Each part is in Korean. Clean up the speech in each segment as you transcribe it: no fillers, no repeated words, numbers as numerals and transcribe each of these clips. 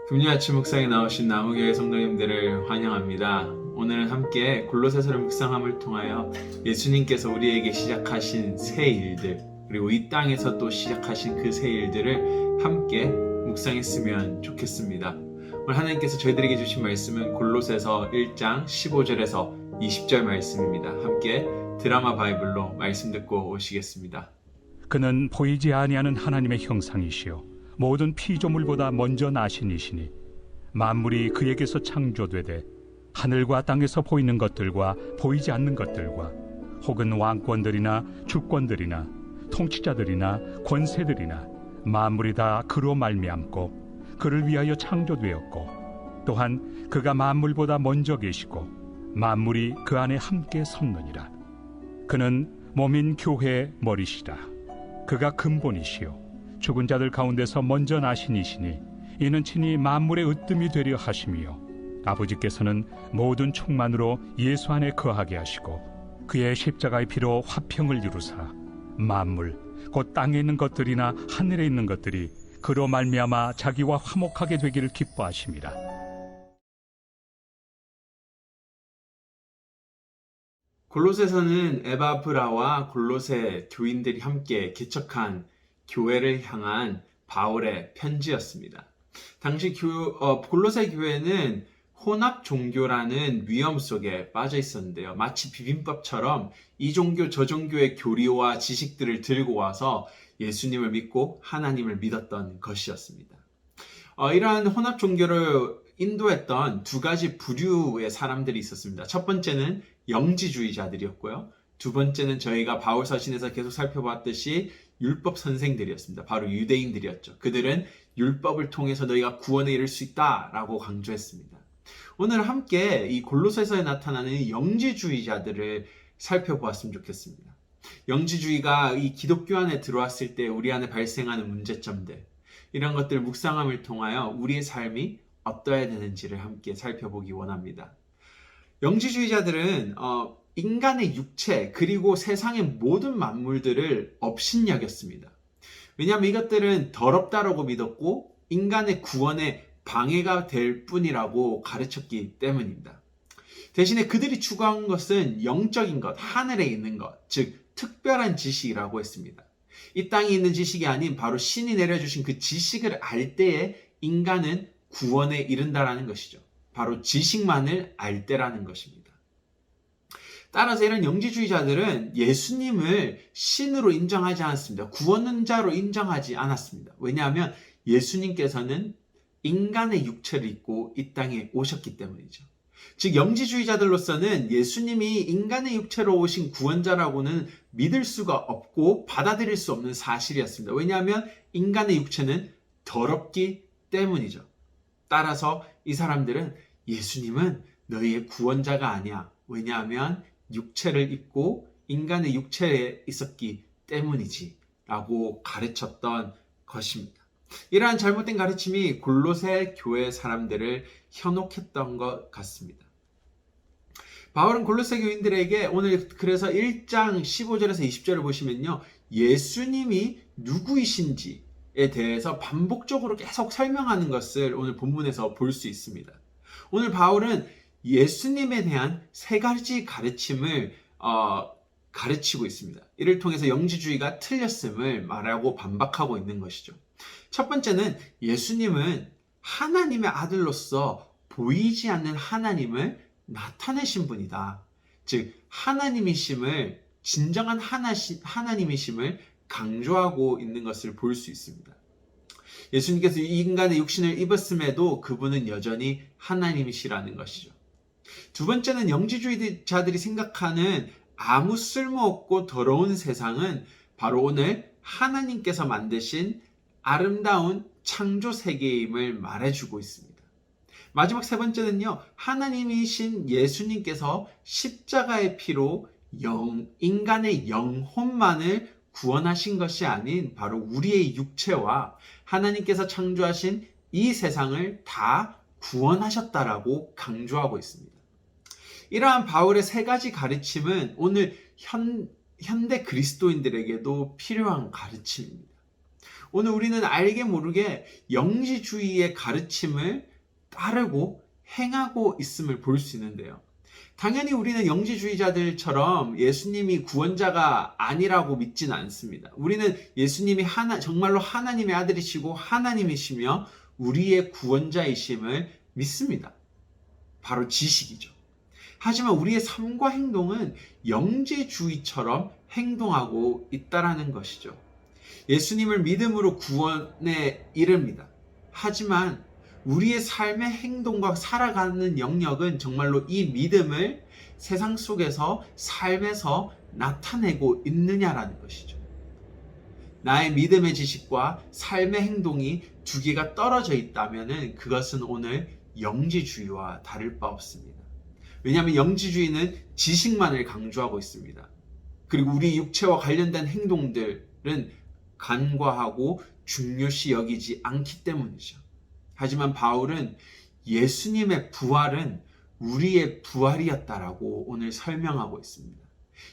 금요 아침 묵상에 나오신 나무교회 성도님들을 환영합니다. 오늘은 함께 골로새서를 묵상함을 통하여 예수님께서 우리에게 시작하신 새 일들, 그리고 이 땅에서 또 시작하신 그 새 일들을 함께 묵상했으면 좋겠습니다. 오늘 하나님께서 저희들에게 주신 말씀은 골로새서 1장 15절에서 20절 말씀입니다. 함께 드라마 바이블로 말씀 듣고 오시겠습니다. 그는 보이지 아니하는 하나님의 형상이시요 모든 피조물보다 먼저 나신 이시니 만물이 그에게서 창조되되 하늘과 땅에서 보이는 것들과 보이지 않는 것들과 혹은 왕권들이나 주권들이나 통치자들이나 권세들이나 만물이 다 그로 말미암고 그를 위하여 창조되었고 또한 그가 만물보다 먼저 계시고 만물이 그 안에 함께 섰느니라. 그는 몸인 교회의 머리시라. 그가 근본이시요 죽은 자들 가운데서 먼저 나신 이시니 이는 친히 만물의 으뜸이 되려 하심이요 아버지께서는 모든 충만으로 예수 안에 거하게 하시고 그의 십자가의 피로 화평을 이루사 만물 곧 땅에 있는 것들이나 하늘에 있는 것들이 그로 말미암아 자기와 화목하게 되기를 기뻐하심이라. 골로새서는 에바브라와 골로새 교인들이 함께 개척한 교회를 향한 바울의 편지였습니다. 당시 골로새 교회는 혼합 종교라는 위험 속에 빠져 있었는데요. 마치 비빔밥처럼 이 종교 저 종교의 교리와 지식들을 들고 와서 예수님을 믿고 하나님을 믿었던 것이었습니다. 이러한 혼합 종교를 인도했던 두 가지 부류의 사람들이 있었습니다. 첫 번째는 영지주의자들이었고요. 두 번째는 저희가 바울 서신에서 계속 살펴봤듯이 율법 선생들이었습니다. 바로 유대인들이었죠. 그들은 율법을 통해서 너희가 구원에 이를 수 있다라고 강조했습니다. 오늘 함께 이 골로새서에 나타나는 영지주의자들을 살펴보았으면 좋겠습니다. 영지주의가 이 기독교 안에 들어왔을 때 우리 안에 발생하는 문제점들, 이런 것들을 묵상함을 통하여 우리의 삶이 어떠해야 되는지를 함께 살펴보기 원합니다. 영지주의자들은 인간의 육체 그리고 세상의 모든 만물들을 업신여겼습니다. 왜냐하면 이것들은 더럽다라고 믿었고 인간의 구원에 방해가 될 뿐이라고 가르쳤기 때문입니다. 대신에 그들이 추구한 것은 영적인 것, 하늘에 있는 것, 즉 특별한 지식이라고 했습니다. 이 땅에 있는 지식이 아닌 바로 신이 내려주신 그 지식을 알 때에 인간은 구원에 이른다라는 것이죠. 바로 지식만을 알 때라는 것입니다. 따라서 이런 영지주의자들은 예수님을 신으로 인정하지 않았습니다. 구원자로 인정하지 않았습니다. 왜냐하면 예수님께서는 인간의 육체를 입고 이 땅에 오셨기 때문이죠. 즉 영지주의자들로서는 예수님이 인간의 육체로 오신 구원자라고는 믿을 수가 없고 받아들일 수 없는 사실이었습니다. 왜냐하면 인간의 육체는 더럽기 때문이죠. 따라서 이 사람들은 예수님은 너희의 구원자가 아니야. 왜냐하면 육체를 입고 인간의 육체에 있었기 때문이지 라고 가르쳤던 것입니다. 이러한 잘못된 가르침이 골로새 교회 사람들을 현혹했던 것 같습니다. 바울은 골로새 교인들에게 오늘 그래서 1장 15절에서 20절을 보시면요, 예수님이 누구이신지에 대해서 반복적으로 계속 설명하는 것을 오늘 본문에서 볼 수 있습니다. 오늘 바울은 예수님에 대한 세 가지 가르침을 가르치고 있습니다. 이를 통해서 영지주의가 틀렸음을 말하고 반박하고 있는 것이죠. 첫 번째는 예수님은 하나님의 아들로서 보이지 않는 하나님을 나타내신 분이다. 즉 하나님이심을, 진정한 하나님이심을 강조하고 있는 것을 볼 수 있습니다. 예수님께서 이 인간의 육신을 입었음에도 그분은 여전히 하나님이시라는 것이죠. 두 번째는 영지주의자들이 생각하는 아무 쓸모없고 더러운 세상은 바로 오늘 하나님께서 만드신 아름다운 창조 세계임을 말해주고 있습니다. 마지막 세 번째는요, 하나님이신 예수님께서 십자가의 피로 인간의 영혼만을 구원하신 것이 아닌 바로 우리의 육체와 하나님께서 창조하신 이 세상을 다 구원하셨다라고 강조하고 있습니다. 이러한 바울의 세 가지 가르침은 오늘 현대 그리스도인들에게도 필요한 가르침입니다. 오늘 우리는 알게 모르게 영지주의의 가르침을 따르고 행하고 있음을 볼 수 있는데요. 당연히 우리는 영지주의자들처럼 예수님이 구원자가 아니라고 믿지는 않습니다. 우리는 예수님이 정말로 하나님의 아들이시고 하나님이시며 우리의 구원자이심을 믿습니다. 바로 지식이죠. 하지만 우리의 삶과 행동은 영지주의처럼 행동하고 있다라는 것이죠. 예수님을 믿음으로 구원에 이릅니다. 하지만 우리의 삶의 행동과 살아가는 영역은 정말로 이 믿음을 세상 속에서 삶에서 나타내고 있느냐라는 것이죠. 나의 믿음의 지식과 삶의 행동이 두 개가 떨어져 있다면 그것은 오늘 영지주의와 다를 바 없습니다. 왜냐하면 영지주의는 지식만을 강조하고 있습니다. 그리고 우리 육체와 관련된 행동들은 간과하고 중요시 여기지 않기 때문이죠. 하지만 바울은 예수님의 부활은 우리의 부활이었다라고 오늘 설명하고 있습니다.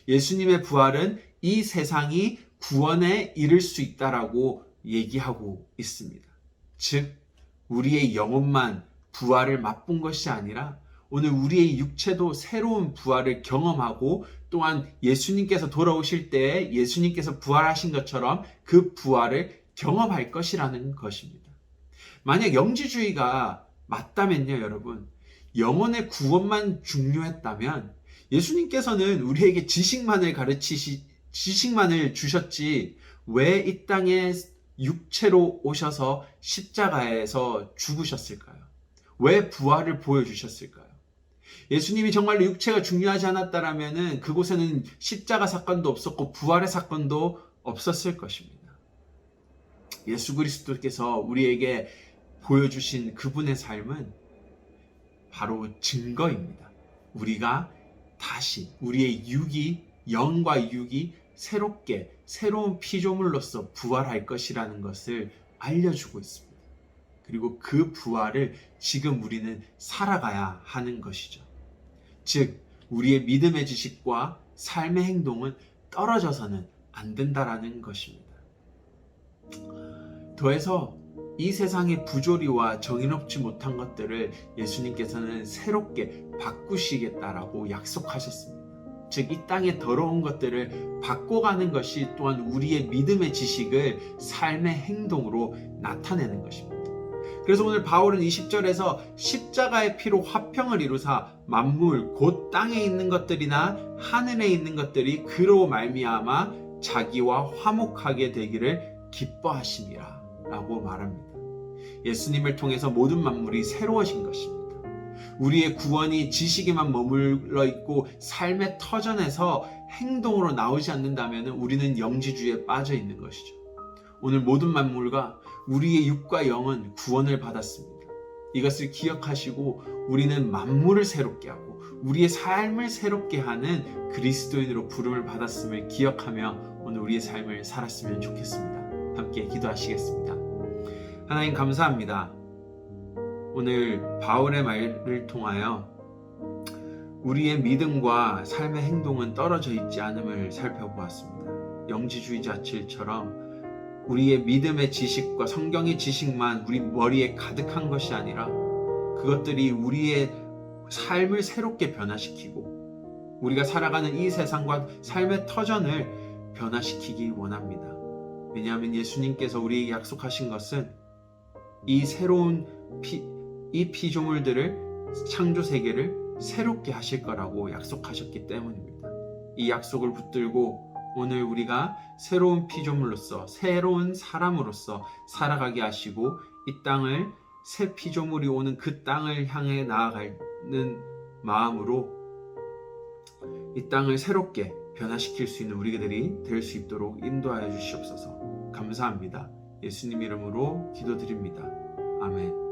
예수님의 부활은 이 세상이 구원에 이를 수 있다라고 얘기하고 있습니다. 즉, 우리의 영혼만 부활을 맛본 것이 아니라 오늘 우리의 육체도 새로운 부활을 경험하고 또한 예수님께서 돌아오실 때 예수님께서 부활하신 것처럼 그 부활을 경험할 것이라는 것입니다. 만약 영지주의가 맞다면요, 여러분, 영혼의 구원만 중요했다면 예수님께서는 우리에게 지식만을 주셨지 왜 이 땅에 육체로 오셔서 십자가에서 죽으셨을까요? 왜 부활을 보여주셨을까요? 예수님이 정말로 육체가 중요하지 않았다라면 그곳에는 십자가 사건도 없었고 부활의 사건도 없었을 것입니다. 예수 그리스도께서 우리에게 보여주신 그분의 삶은 바로 증거입니다. 우리가 다시 우리의 영과 육이 새로운 피조물로서 부활할 것이라는 것을 알려주고 있습니다. 그리고 그 부활을 지금 우리는 살아가야 하는 것이죠. 즉, 우리의 믿음의 지식과 삶의 행동은 떨어져서는 안 된다라는 것입니다. 더해서 이 세상의 부조리와 정의롭지 못한 것들을 예수님께서는 새롭게 바꾸시겠다라고 약속하셨습니다. 즉, 이 땅의 더러운 것들을 바꿔가는 것이 또한 우리의 믿음의 지식을 삶의 행동으로 나타내는 것입니다. 그래서 오늘 바울은 20절에서 십자가의 피로 화평을 이루사 만물 곧 땅에 있는 것들이나 하늘에 있는 것들이 그로 말미암아 자기와 화목하게 되기를 기뻐하심이라 라고 말합니다. 예수님을 통해서 모든 만물이 새로워진 것입니다. 우리의 구원이 지식에만 머물러 있고 삶의 터전에서 행동으로 나오지 않는다면 우리는 영지주의에 빠져 있는 것이죠. 오늘 모든 만물과 우리의 육과 영은 구원을 받았습니다. 이것을 기억하시고 우리는 만물을 새롭게 하고 우리의 삶을 새롭게 하는 그리스도인으로 부름을 받았음을 기억하며 오늘 우리의 삶을 살았으면 좋겠습니다. 함께 기도하시겠습니다. 하나님 감사합니다. 오늘 바울의 말을 통하여 우리의 믿음과 삶의 행동은 떨어져 있지 않음을 살펴보았습니다. 영지주의자들처럼 우리의 믿음의 지식과 성경의 지식만 우리 머리에 가득한 것이 아니라 그것들이 우리의 삶을 새롭게 변화시키고 우리가 살아가는 이 세상과 삶의 터전을 변화시키기 원합니다. 왜냐하면 예수님께서 우리에게 약속하신 것은 이 새로운 이 피조물들을 창조 세계를 새롭게 하실 거라고 약속하셨기 때문입니다. 이 약속을 붙들고 오늘 우리가 새로운 피조물로서 새로운 사람으로서 살아가게 하시고 이 땅을 새 피조물이 오는 그 땅을 향해 나아가는 마음으로 이 땅을 새롭게 변화시킬 수 있는 우리들이 될 수 있도록 인도하여 주시옵소서. 감사합니다. 예수님 이름으로 기도드립니다. 아멘.